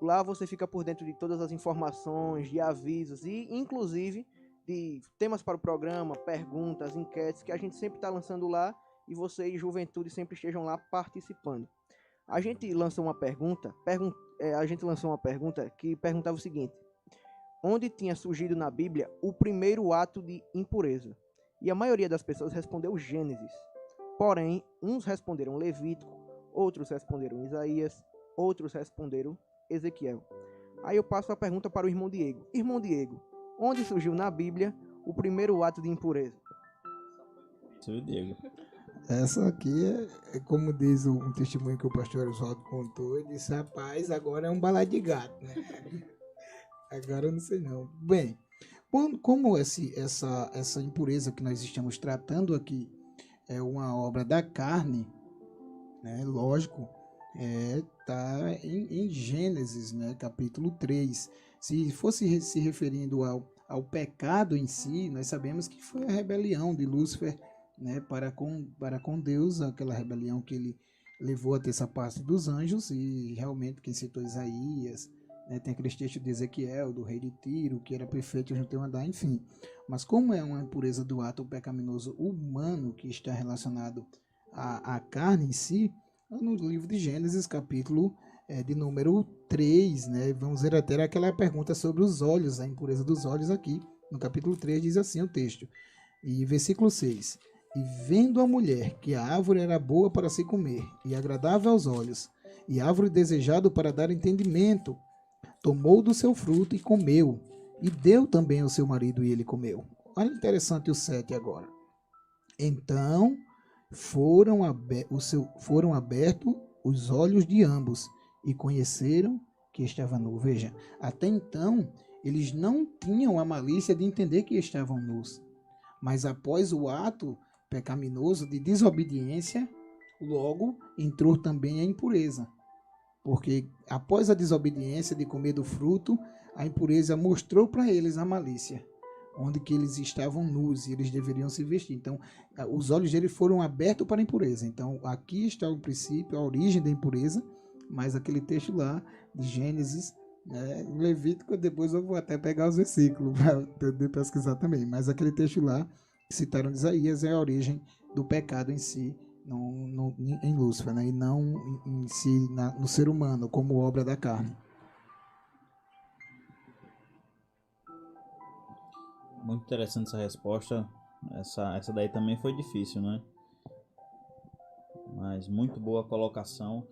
Lá você fica por dentro de todas as informações, de avisos e inclusive de temas para o programa, perguntas, enquetes que a gente sempre está lançando lá, e vocês, juventude, sempre estejam lá participando. A gente lançou uma pergunta que perguntava o seguinte: onde tinha surgido na Bíblia o primeiro ato de impureza? E a maioria das pessoas respondeu Gênesis. Porém, uns responderam Levítico, outros responderam Isaías, outros responderam Ezequiel. Aí eu passo a pergunta para o irmão Diego. Irmão Diego, onde surgiu na Bíblia o primeiro ato de impureza? Seu Diego. Essa aqui é como diz um testemunho que o pastor Oswaldo contou. Ele disse: rapaz, agora é um balé de gato, né? Agora eu não sei não. Bem, como essa impureza que nós estamos tratando aqui é uma obra da carne, né? Lógico, tá em Gênesis, né? Capítulo 3. Se fosse se referindo ao pecado em si, nós sabemos que foi a rebelião de Lúcifer, né, para com Deus, aquela rebelião que ele levou a ter essa parte dos anjos, e realmente quem citou Isaías, né? Tem aqueles textos de Ezequiel, do rei de Tiro, que era perfeito e não tem andar, enfim. Mas como é uma impureza do ato pecaminoso humano que está relacionado à carne em si, no livro de Gênesis, capítulo de número 3, né? Vamos ver até aquela pergunta sobre os olhos, a impureza dos olhos aqui. No capítulo 3 diz assim o texto. E versículo 6. E vendo a mulher que a árvore era boa para se comer, e agradável aos olhos, e árvore desejado para dar entendimento, tomou do seu fruto e comeu, e deu também ao seu marido e ele comeu. Olha interessante o 7 agora. Então foram abertos os olhos de ambos, e conheceram que estava nu. Veja, até então eles não tinham a malícia de entender que estavam nus. Mas após o ato pecaminoso de desobediência, logo entrou também a impureza. Porque após a desobediência de comer do fruto, a impureza mostrou para eles a malícia, onde que eles estavam nus e eles deveriam se vestir. Então, os olhos deles foram abertos para a impureza. Então, aqui está o princípio, a origem da impureza, mas aquele texto lá de Gênesis, Levítico, depois eu vou até pegar os versículos para pesquisar também, mas aquele texto lá que citaram de Isaías é a origem do pecado em si, em Lúcifer, né? E não em si no ser humano, como obra da carne. Muito interessante essa resposta. Essa daí também foi difícil, né? Mas muito boa colocação.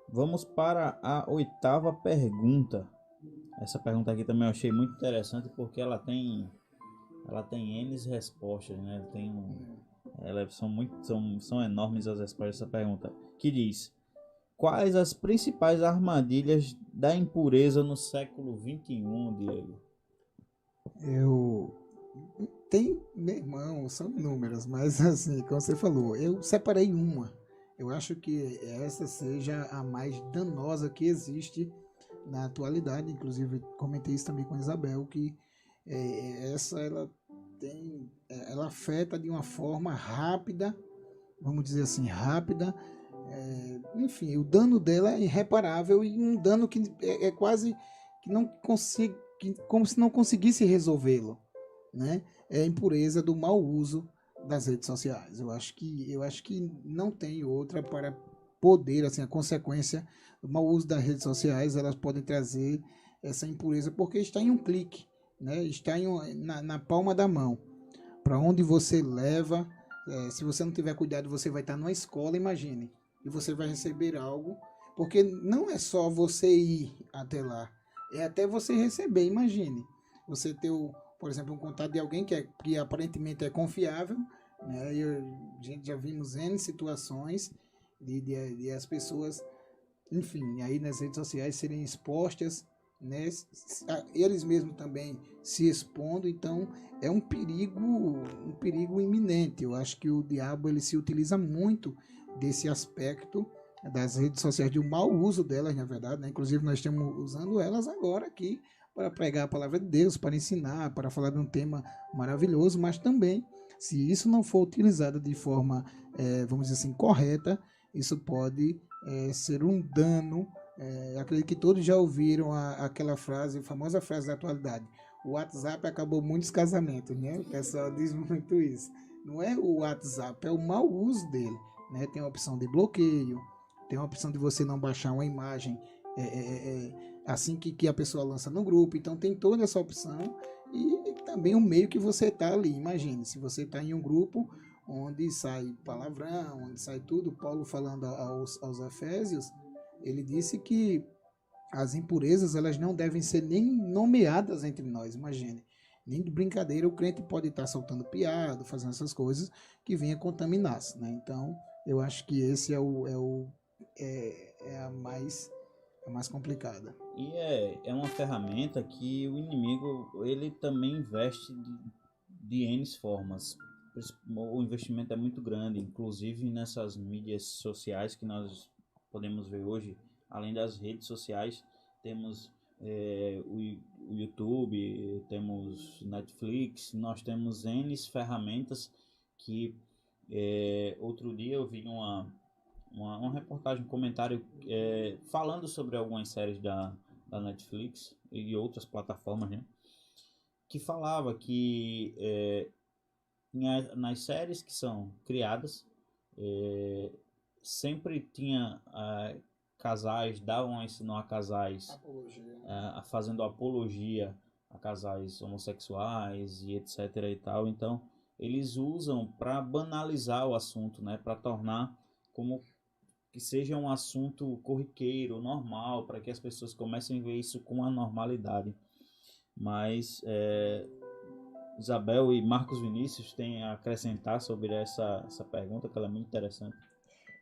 Vamos para a 8ª pergunta. Essa pergunta aqui também eu achei muito interessante porque ela tem N respostas, né? São enormes as respostas dessa pergunta. Que diz: quais as principais armadilhas da impureza no século XXI, Diego? Meu irmão, são inúmeras, mas assim, como você falou, eu separei uma. Eu acho que essa seja a mais danosa que existe na atualidade. Inclusive, comentei isso também com a Isabel, que essa ela afeta de uma forma rápida, vamos dizer assim, rápida. Enfim, o dano dela é irreparável e um dano que é quase que não consigo, como se não conseguisse resolvê-lo, né? É a impureza do mau uso das redes sociais. Eu acho que não tem outra para poder, assim, a consequência do mau uso das redes sociais, elas podem trazer essa impureza, porque está em um clique, né? Está na palma da mão. Para onde você leva, se você não tiver cuidado, você vai estar numa escola, imagine, e você vai receber algo, porque não é só você ir até lá, é até você receber, imagine. Você ter, por exemplo, um contato de alguém que aparentemente é confiável, né? A gente já vimos N situações de as pessoas, enfim, aí nas redes sociais serem expostas, né? Eles mesmos também se expondo. Então é um perigo iminente. Eu acho que o diabo ele se utiliza muito desse aspecto das redes sociais, de um mau uso delas, na verdade, né? Inclusive nós estamos usando elas agora aqui para pregar a palavra de Deus, para ensinar, para falar de um tema maravilhoso, mas também, se isso não for utilizado de forma, vamos dizer assim, correta, isso pode ser um dano. Acredito que todos já ouviram aquela frase, a famosa frase da atualidade: o WhatsApp acabou muitos casamentos, né? O pessoal diz muito isso. Não é o WhatsApp, é o mau uso dele, né? Tem a opção de bloqueio, tem a opção de você não baixar uma imagem assim que a pessoa lança no grupo. Então tem toda essa opção e também o meio que você está ali. Imagine, se você está em um grupo onde sai palavrão, onde sai tudo, Paulo falando aos Efésios, ele disse que as impurezas elas não devem ser nem nomeadas entre nós, imagine. Nem de brincadeira o crente pode estar soltando piada, fazendo essas coisas que venha contaminar-se, né? Então eu acho que esse é a mais complicada. E é uma ferramenta que o inimigo ele também investe de N formas. O investimento é muito grande, inclusive nessas mídias sociais que nós podemos ver hoje. Além das redes sociais, temos o YouTube, temos Netflix, nós temos N ferramentas que outro dia eu vi uma reportagem, um comentário falando sobre algumas séries da Netflix e outras plataformas, né? Que falava que nas séries que são criadas, sempre tinha casais, davam a ensinar a casais, fazendo apologia a casais homossexuais e etc e tal. Então eles usam para banalizar o assunto, né, para tornar como que seja um assunto corriqueiro, normal, para que as pessoas comecem a ver isso com a normalidade. Mas Isabel e Marcos Vinícius têm a acrescentar sobre essa pergunta, que ela é muito interessante.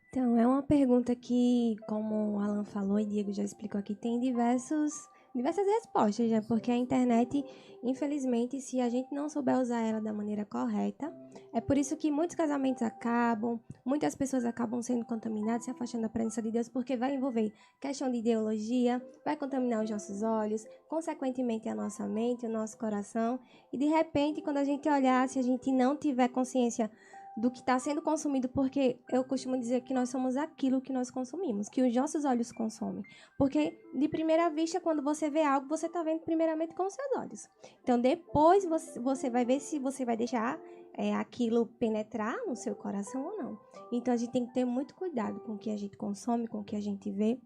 Então, é uma pergunta que, como o Alan falou e Diego já explicou aqui, tem diversas respostas, né? Porque a internet, infelizmente, se a gente não souber usar ela da maneira correta, é por isso que muitos casamentos acabam, muitas pessoas acabam sendo contaminadas, se afastando da presença de Deus, porque vai envolver questão de ideologia, vai contaminar os nossos olhos, consequentemente a nossa mente, o nosso coração, e de repente, quando a gente olhar, se a gente não tiver consciência do que está sendo consumido, porque eu costumo dizer que nós somos aquilo que nós consumimos, que os nossos olhos consomem. Porque, de primeira vista, quando você vê algo, você está vendo primeiramente com os seus olhos. Então, depois você vai ver se você vai deixar aquilo penetrar no seu coração ou não. Então, a gente tem que ter muito cuidado com o que a gente consome, com o que a gente vê.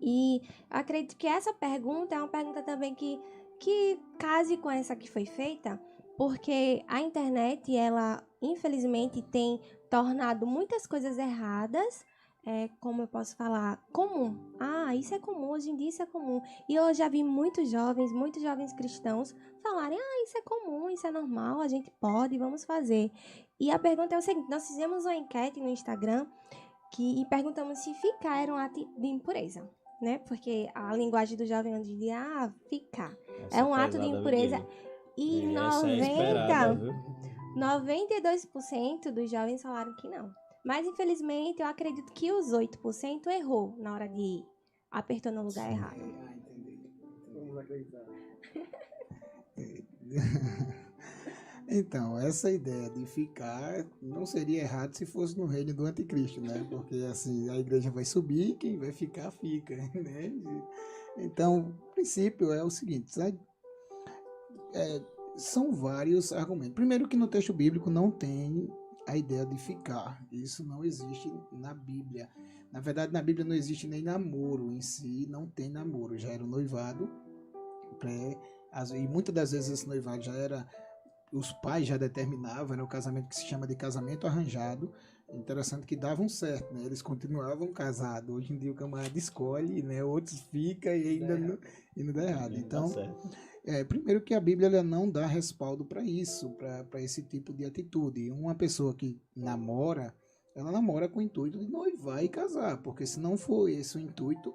E acredito que essa pergunta é uma pergunta também que case com essa que foi feita, porque a internet, ela, infelizmente, tem tornado muitas coisas erradas, como eu posso falar, comum. Isso é comum, hoje em dia isso é comum. E eu já vi muitos jovens cristãos falarem, isso é comum, isso é normal, a gente pode, vamos fazer. E a pergunta é o seguinte, nós fizemos uma enquete no Instagram e perguntamos se ficar era um ato de impureza, né? Porque a linguagem do jovem hoje em dia, ficar. É um ato de impureza. E 92% dos jovens falaram que não. Mas, infelizmente, eu acredito que os 8% errou na hora de ir. Apertou no lugar errado. Entendi. Vamos acreditar. Então, essa ideia de ficar não seria errado se fosse no reino do anticristo, né? Porque, assim, a igreja vai subir e quem vai ficar, fica, né? Então, o princípio é o seguinte, sabe? São vários argumentos. Primeiro que no texto bíblico não tem a ideia de ficar. Isso não existe na Bíblia. Na verdade, na Bíblia não existe nem namoro em si, não tem namoro. Já era um noivado. E muitas das vezes esse noivado já era... Os pais já determinavam, era o casamento que se chama de casamento arranjado. Interessante que davam certo, né? Eles continuavam casados. Hoje em dia o camarada escolhe, né? Outros ficam e ainda não dá errado. Então... primeiro que a Bíblia ela não dá respaldo para isso, para esse tipo de atitude. Uma pessoa que namora, ela namora com o intuito de noivar e casar, porque se não for esse o intuito,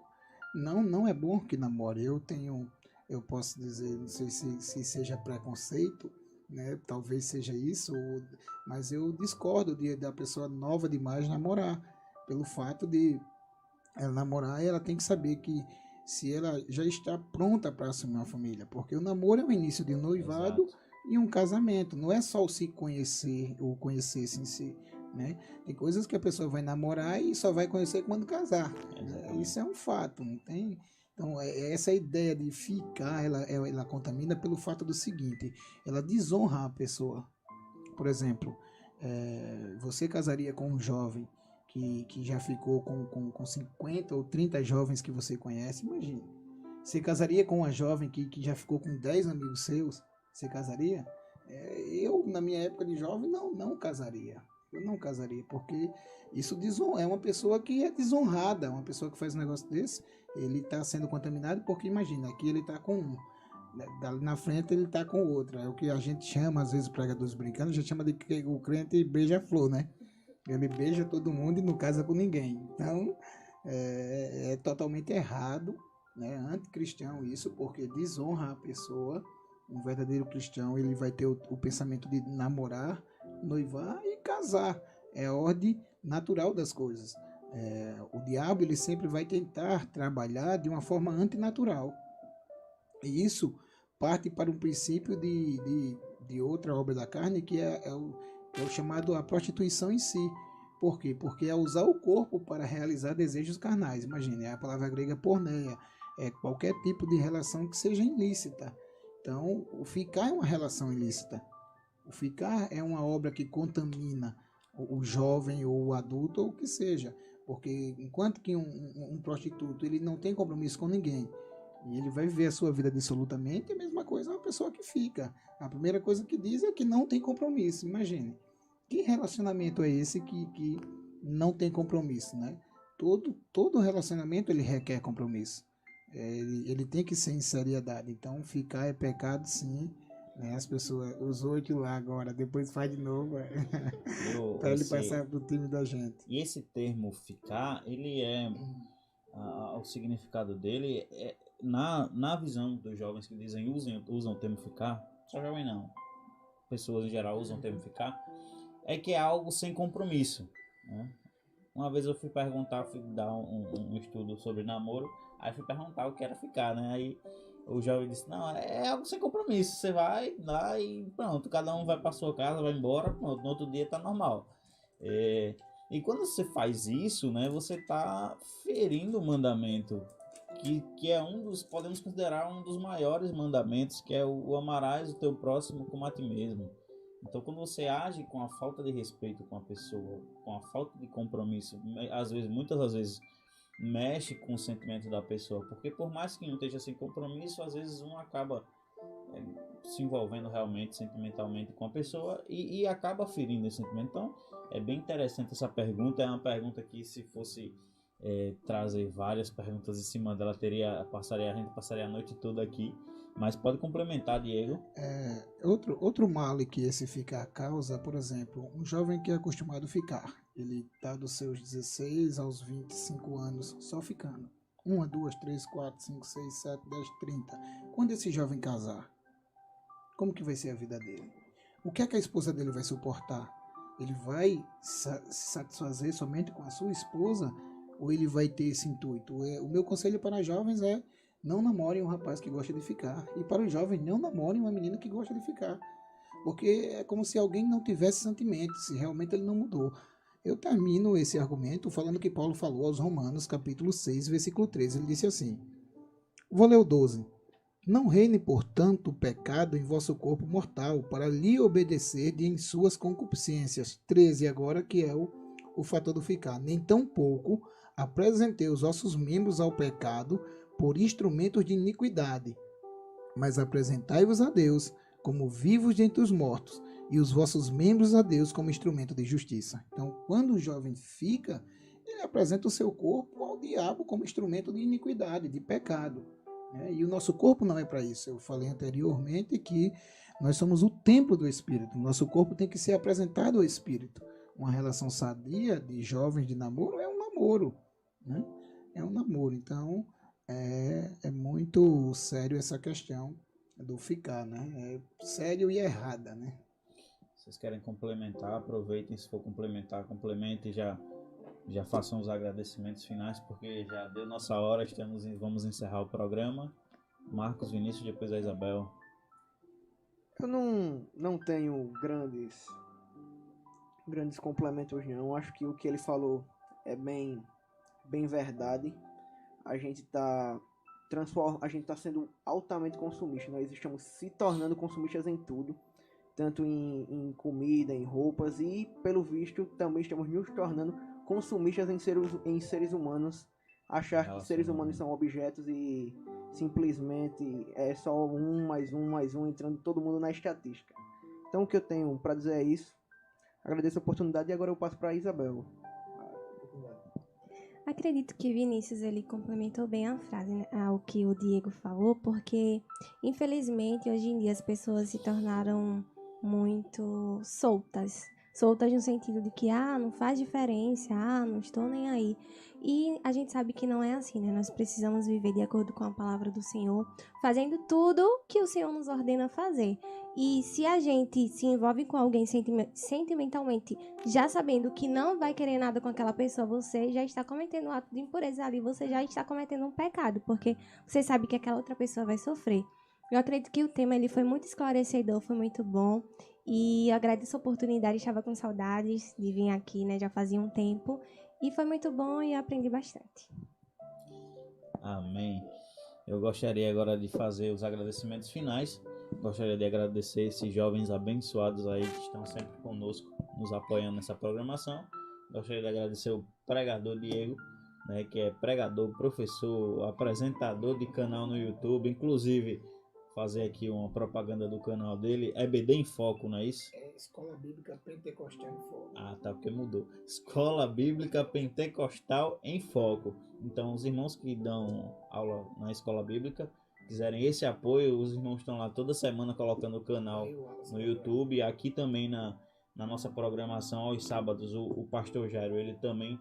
não é bom que namore. Eu posso dizer, não sei se seja preconceito, né? Talvez seja isso, mas eu discordo da pessoa nova demais namorar, pelo fato de ela namorar, ela tem que saber que se ela já está pronta para assumir uma família, porque o namoro é o início de um noivado. Exato. E um casamento, não é só o se conhecer ou conhecer-se em si, né? Tem coisas que a pessoa vai namorar e só vai conhecer quando casar. Isso é um fato, não tem? Então, essa ideia de ficar, ela contamina pelo fato do seguinte, ela desonra a pessoa. Por exemplo, você casaria com um jovem que já ficou com 50 ou 30 jovens que você conhece, imagina. Você casaria com uma jovem que já ficou com 10 amigos seus? Você casaria? Eu, na minha época de jovem, não casaria. Eu não casaria, porque isso é uma pessoa que é desonrada, uma pessoa que faz um negócio desse, ele está sendo contaminado, porque imagina, aqui ele está com um, na frente ele está com outro. É o que a gente chama, às vezes, pregadores brincando, a gente chama de que o crente beija-flor, né? Ele beija todo mundo e não casa com ninguém. Então, é totalmente errado, né? Anticristão isso, porque desonra a pessoa. Um verdadeiro cristão, ele vai ter o pensamento de namorar, noivar e casar. É a ordem natural das coisas. O diabo, ele sempre vai tentar trabalhar de uma forma antinatural. E isso parte para um princípio de outra obra da carne, que é o chamado a prostituição em si. Por quê? Porque é usar o corpo para realizar desejos carnais. Imagine, a palavra grega porneia, é qualquer tipo de relação que seja ilícita. Então, o ficar é uma relação ilícita. O ficar é uma obra que contamina o jovem ou o adulto ou o que seja. Porque enquanto que um prostituto ele não tem compromisso com ninguém e ele vai viver a sua vida dissolutamente, é a mesma coisa uma pessoa que fica. A primeira coisa que diz é que não tem compromisso. Imagine. Que relacionamento é esse que não tem compromisso, né? Todo relacionamento ele requer compromisso. Ele tem que ser em seriedade. Então, ficar é pecado, sim. Né? As pessoas usou aquilo lá agora, depois faz de novo. Para ele passar pro time da gente. E esse termo ficar, ele o significado dele é na visão dos jovens que dizem usam o termo ficar, só jovem não, pessoas em geral usam o termo ficar, é que é algo sem compromisso, né? Uma vez eu fui dar um estudo sobre namoro, aí fui perguntar o que era ficar, né? Aí o jovem disse, não, é algo sem compromisso, você vai lá e pronto, cada um vai para sua casa, vai embora, pronto, no outro dia tá normal. E quando você faz isso, né, você tá ferindo o mandamento, que é podemos considerar um dos maiores mandamentos, que é o amarás o teu próximo como a ti mesmo. Então, quando você age com a falta de respeito com a pessoa, com a falta de compromisso, muitas das vezes mexe com o sentimento da pessoa, porque por mais que um esteja sem compromisso, às vezes um acaba se envolvendo realmente sentimentalmente com a pessoa e acaba ferindo esse sentimento. Então, é bem interessante essa pergunta. É uma pergunta que, se fosse trazer várias perguntas em cima dela, a gente passaria a noite toda aqui. Mas pode complementar, Diego. Outro mal que esse ficar causa, por exemplo, um jovem que é acostumado a ficar. Ele está dos seus 16 aos 25 anos só ficando. 1, 2, 3, 4, 5, 6, 7, 10, 30. Quando esse jovem casar, como que vai ser a vida dele? O que é que a esposa dele vai suportar? Ele vai se satisfazer somente com a sua esposa ou ele vai ter esse intuito? O meu conselho para jovens é: não namorem um rapaz que gosta de ficar. E para os jovens, não namorem uma menina que gosta de ficar. Porque é como se alguém não tivesse sentimentos, se realmente ele não mudou. Eu termino esse argumento falando que Paulo falou aos Romanos, capítulo 6, versículo 13. Ele disse assim, vou ler o 12. Não reine, portanto, o pecado em vosso corpo mortal, para lhe obedecer em suas concupiscências. 13 agora, que é o fator do ficar. Nem tampouco apresentei os vossos membros ao pecado por instrumentos de iniquidade, mas apresentai-vos a Deus como vivos dentre os mortos, e os vossos membros a Deus como instrumento de justiça. Então, quando o jovem fica, ele apresenta o seu corpo ao diabo como instrumento de iniquidade, de pecado. E o nosso corpo não é para isso. Eu falei anteriormente que nós somos o templo do Espírito. Nosso corpo tem que ser apresentado ao Espírito. Uma relação sadia de jovens de namoro é um namoro, né? É um namoro. Então, é muito sério essa questão do ficar, né? É sério e errada, né? Vocês querem complementar? Aproveitem, se for complementar, complemente e já façam os agradecimentos finais, porque já deu nossa hora, vamos encerrar o programa. Marcos, Vinícius, depois a Isabel. Eu não tenho grandes complementos não. Acho que o que ele falou é bem verdade. A gente tá sendo altamente consumista. Nós estamos se tornando consumistas em tudo, tanto em comida, em roupas, e pelo visto também estamos nos tornando consumistas em seres humanos. Achar que seres humanos são objetos e simplesmente é só um mais um, entrando todo mundo na estatística. Então o que eu tenho para dizer é isso. Agradeço a oportunidade e agora eu passo para a Isabel. Acredito que Vinícius ele complementou bem a frase, né, ao que o Diego falou, porque infelizmente hoje em dia as pessoas se tornaram muito soltas no sentido de que não faz diferença, não estou nem aí. E a gente sabe que não é assim, né? Nós precisamos viver de acordo com a palavra do Senhor, fazendo tudo que o Senhor nos ordena fazer. E se a gente se envolve com alguém sentimentalmente, já sabendo que não vai querer nada com aquela pessoa, você já está cometendo um ato de impureza ali, você já está cometendo um pecado, porque você sabe que aquela outra pessoa vai sofrer. Eu acredito que o tema ele foi muito esclarecedor, foi muito bom. E eu agradeço a oportunidade, estava com saudades de vir aqui, né? Já fazia um tempo. E foi muito bom e eu aprendi bastante. Amém. Eu gostaria agora de fazer os agradecimentos finais. Gostaria de agradecer esses jovens abençoados aí que estão sempre conosco, nos apoiando nessa programação. Gostaria de agradecer o pregador Diego, né, que é pregador, professor, apresentador de canal no YouTube. Inclusive, fazer aqui uma propaganda do canal dele, EBD em Foco, não é isso? É Escola Bíblica Pentecostal em Foco. Ah, tá, porque mudou. Escola Bíblica Pentecostal em Foco. Então, os irmãos que dão aula na Escola Bíblica, quiserem esse apoio, os irmãos estão lá toda semana colocando o canal no YouTube. Aqui também na nossa programação, aos sábados, o pastor Jairo, ele também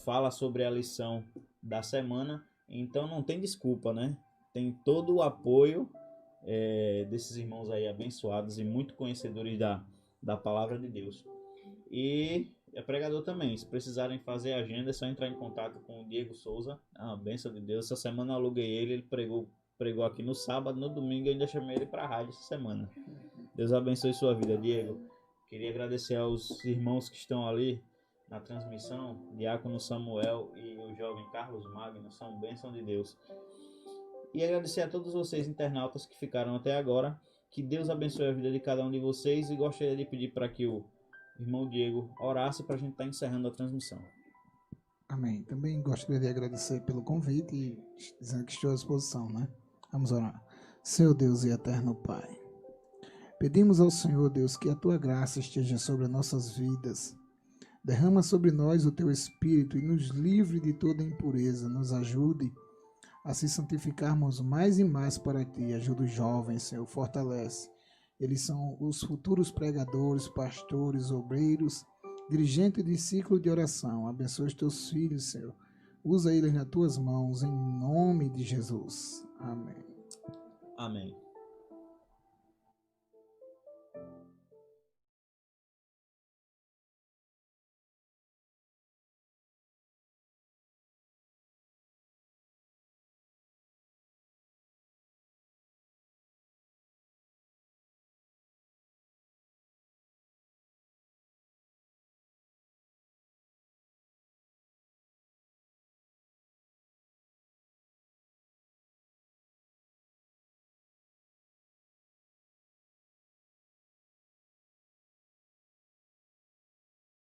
fala sobre a lição da semana. Então, não tem desculpa, né? Tem todo o apoio desses irmãos aí abençoados e muito conhecedores da palavra de Deus. E é pregador também. Se precisarem fazer agenda, é só entrar em contato com o Diego Souza. É uma bênção de Deus. Essa semana eu aluguei ele pregou aqui no sábado, no domingo eu ainda chamei ele para a rádio essa semana. Deus abençoe sua vida, Diego. Queria agradecer aos irmãos que estão ali na transmissão, Diácono Samuel e o jovem Carlos Magno, são bênção de Deus. E agradecer a todos vocês internautas que ficaram até agora. Que Deus abençoe a vida de cada um de vocês e gostaria de pedir para que o irmão Diego orasse para a gente estar encerrando a transmissão. Amém. Também gostaria de agradecer pelo convite e dizendo que estou à disposição, né? Vamos orar. Seu Deus e eterno Pai, pedimos ao Senhor, Deus, que a Tua graça esteja sobre as nossas vidas. Derrama sobre nós o Teu Espírito e nos livre de toda impureza. Nos ajude a se santificarmos mais e mais para Ti. Ajuda os jovens, Senhor, fortalece. Eles são os futuros pregadores, pastores, obreiros, dirigentes de ciclo de oração. Abençoa os Teus filhos, Senhor. Usa eles nas Tuas mãos, em nome de Jesus. Amém. Amém.